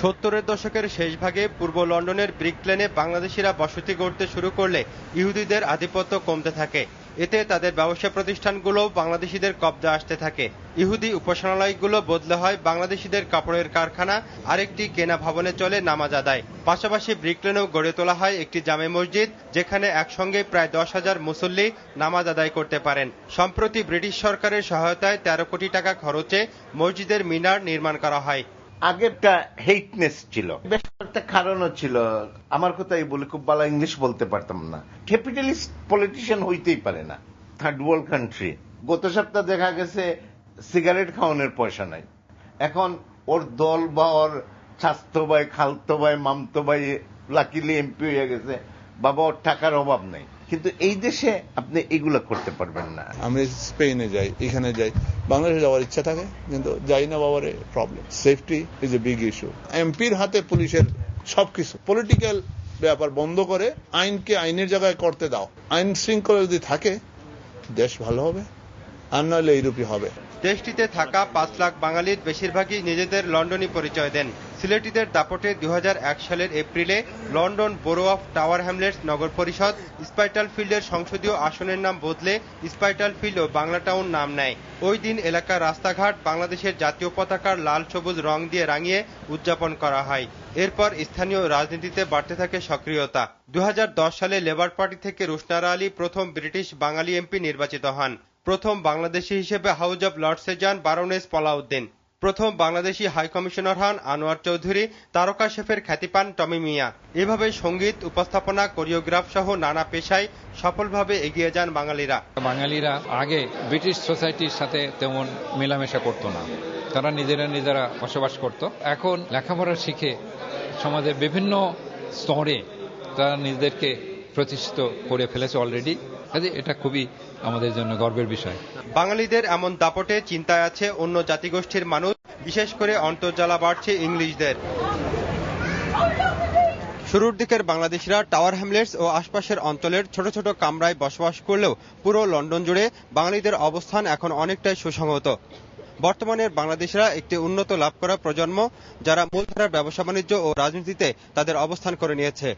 70-এর দশকের শেষ ভাগে পূর্ব লন্ডনের ব্রিক লেনে বাংলাদেশিরা বসতি গড়তে শুরু করলে ইহুদিদের আধিপত্য কমতে থাকে। এতে তাদের ব্যবসা প্রতিষ্ঠানগুলো বাংলাদেশিদের কব্জা আসতে থাকে। ইহুদি উপাসনালয়গুলো বদলে হয় বাংলাদেশিদের কাপড়ের কারখানা, আরেকটি কেনা ভবনে চলে নামাজ আদায়। পাশাপাশি ব্রিক লেনেও গড়ে তোলা হয় একটি জামে মসজিদ, যেখানে একসঙ্গে প্রায় 10,000 মুসল্লি নামাজ আদায় করতে পারেন। সম্প্রতি ব্রিটিশ সরকারের সহায়তায় 13 কোটি টাকা খরচে মসজিদের মিনার নির্মাণ করা হয়। আগে একটা হেটনেস ছিল, বেশ একটা কারণও ছিল। আমার কথাই বলি, খুব ভালো ইংলিশ বলতে পারতাম না। ক্যাপিটালিস্ট পলিটিশিয়ান হইতেই পারে না। থার্ড ওয়ার্ল্ড কান্ট্রি, গত সপ্তাহ দেখা গেছে সিগারেট খাওয়ানোর পয়সা নাই। এখন ওর দল বা ওর স্বাস্থ্য ভাই, খালতো ভাই, মামতো ভাই লাকিলি এমপি হয়ে গেছে, বাবা ওর টাকার অভাব নেই। কিন্তু এই দেশে আপনি এগুলো করতে পারবেন না। আমি স্পেনে যাই, এখানে যাই, বাংলাদেশে যাওয়ার ইচ্ছা থাকে কিন্তু যাই না, বাবারে problem. Safety is a big issue. এমপির হাতে পুলিশের সবকিছু। পলিটিক্যাল ব্যাপার বন্ধ করে আইনকে আইনের জায়গায় করতে দাও। আইন শৃঙ্খলা যদি থাকে দেশ ভালো হবে, আর নইলে এইরূপই হবে। দেশটিতে থাকা 5 লাখ বাঙালির বেশিরভাগই নিজেদের লন্ডনী পরিচয় দেন। সিলেটিদের দাপটে 2001 সালের এপ্রিলে London borough of Tower Hamlets নগর পরিষদ স্পাইটাল ফিল্ডের সংসদীয় আসনের নাম বদলে স্পাইটাল ফিল্ড ও বাংলা টাউন নাম নেয়। ওই দিন এলাকার রাস্তাঘাট বাংলাদেশের জাতীয় পতাকার লাল সবুজ রং দিয়ে রাঙিয়ে উদযাপন করা হয়। এরপর স্থানীয় রাজনীতিতে বাড়তে থাকে সক্রিয়তা। 2010 সালে লেবার পার্টি থেকে রুশনারা আলী প্রথম ব্রিটিশ বাঙালি এমপি নির্বাচিত হন। প্রথম বাংলাদেশি হিসেবে হাউজ অব লর্ডসে যান বারোনেস পলাউদ্দিন। প্রথম বাংলাদেশি হাই কমিশনার হন আনোয়ার চৌধুরী। তারকা শেফের খ্যাতি পান টমি মিয়া। এভাবে সঙ্গীত, উপস্থাপনা, কোরিওগ্রাফ সহ নানা পেশায় সফলভাবে এগিয়ে যান বাঙালিরা আগে ব্রিটিশ সোসাইটির সাথে তেমন মেলামেশা করতো না, তারা নিজেরা বসবাস করত। এখন লেখাপড়া শিখে সমাজের বিভিন্ন স্তরে তারা নিজেদেরকে প্রতিষ্ঠিত করে ফেলেছে অলরেডি। এটা খুবই আমাদের জন্য গর্বের বিষয়। বাঙালিদের এমন দাপটে চিন্তায় আছে অন্য জাতিগোষ্ঠীর মানুষ, বিশেষ করে অন্তর্জালা বাড়ছে ইংলিশদের। শুরুর দিকের বাংলাদেশিরা টাওয়ার হ্যামলেটস ও আশপাশের অঞ্চলের ছোট ছোট কামরায় বসবাস করলেও পুরো লন্ডন জুড়ে বাঙালিদের অবস্থান এখন অনেকটাই সুসংহত। বর্তমানের বাংলাদেশিরা একটি উন্নত লাভ করা প্রজন্ম, যারা মূলধারার ব্যবসা বাণিজ্য ও রাজনীতিতে তাদের অবস্থান করে নিয়েছে।